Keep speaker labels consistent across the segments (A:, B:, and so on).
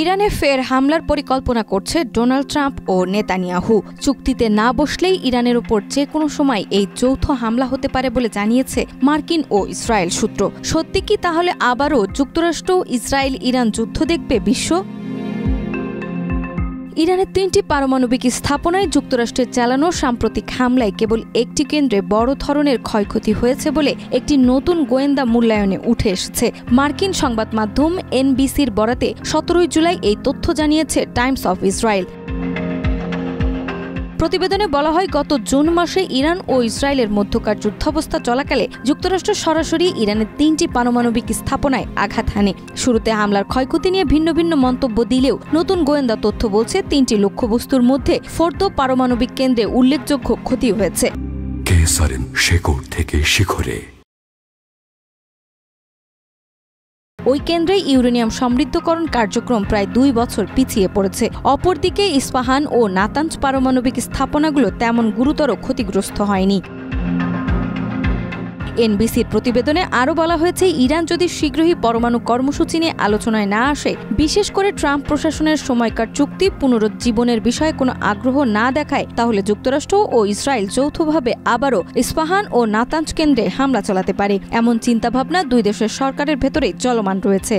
A: ইরানে ফের হামলার পরিকল্পনা করছে ডোনাল্ড ট্রাম্প ও নেতানিয়াহু। চুক্তিতে না বসলেই ইরানের উপর যে কোনো সময় এই যৌথ হামলা হতে পারে বলে জানিয়েছে মার্কিন ও ইসরায়েল সূত্র। সত্যি কি তাহলে আবারও যুক্তরাষ্ট্র, ইসরায়েল, ইরান যুদ্ধ দেখবে বিশ্ব? ইরানের ৩টি পারমাণবিক স্থাপনায় যুক্তরাষ্ট্রের চালানো সাম্প্রতিক হামলায় কেবল একটি কেন্দ্রে বড় ধরনের ক্ষয়ক্ষতি হয়েছে বলে একটি নতুন গোয়েন্দা মূল্যায়নে উঠে এসেছে। মার্কিন সংবাদ মাধ্যম এনবিসির বরাতে ১৭ জুলাই এই তথ্য জানিয়েছে টাইমস অফ ইসরায়েল। প্রতিবেদনে বলা হয়, গত জুন মাসে ইরান ও ইসরায়েলের মধ্যকার যুদ্ধাবস্থা চলাকালে যুক্তরাষ্ট্র সরাসরি ইরানের ৩টি পারমাণবিক স্থাপনায় আঘাত হানে। শুরুতে হামলার ক্ষয়ক্ষতি নিয়ে ভিন্ন ভিন্ন মন্তব্য দিলেও নতুন গোয়েন্দা তথ্য বলছে ৩টি লক্ষ্যবস্তুর মধ্যে ফোর্দো পারমাণবিক কেন্দ্রে উল্লেখযোগ্য ক্ষতি হয়েছে। ওই কেন্দ্রে ইউরেনিয়াম সমৃদ্ধকরণ কার্যক্রম প্রায় ২ বছর পিছিয়ে পড়েছে। অপরদিকে ইস্পাহান ও নাতাঞ্জ পারমাণবিক স্থাপনাগুলো তেমন গুরুতর ক্ষতিগ্রস্ত হয়নি। এনবিসির প্রতিবেদনে আরও বলা হয়েছে, ইরান যদি শীঘ্রই পরমাণু কর্মসূচি নিয়ে আলোচনায় না আসে, বিশেষ করে ট্রাম্প প্রশাসনের সময়কার চুক্তি পুনরুজ্জীবনের বিষয়ে কোনো আগ্রহ না দেখায়, তাহলে যুক্তরাষ্ট্র ও ইসরায়েল যৌথভাবে আবারও ইস্পাহান ও নাতাঞ্জ কেন্দ্রে হামলা চালাতে পারে। এমন চিন্তাভাবনা দুই দেশের সরকারের ভেতরেই চলমান রয়েছে।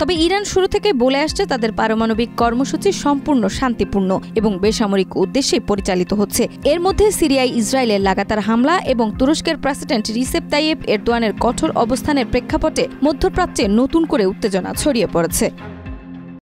A: তবে ইরান শুরু থেকে বলে আসছে তাদের পারমাণবিক কর্মসূচি সম্পূর্ণ শান্তিপূর্ণ এবং বেসামরিক উদ্দেশ্যে পরিচালিত হচ্ছে। এর মধ্যে সিরিয়ায় ইসরায়েলের লাগাতার হামলা এবং তুরস্কের প্রেসিডেন্ট রিসেপ তাইয়েপ এরদোয়ানের কঠোর অবস্থানের প্রেক্ষাপটে মধ্যপ্রাচ্যে নতুন করে উত্তেজনা ছড়িয়ে পড়েছে।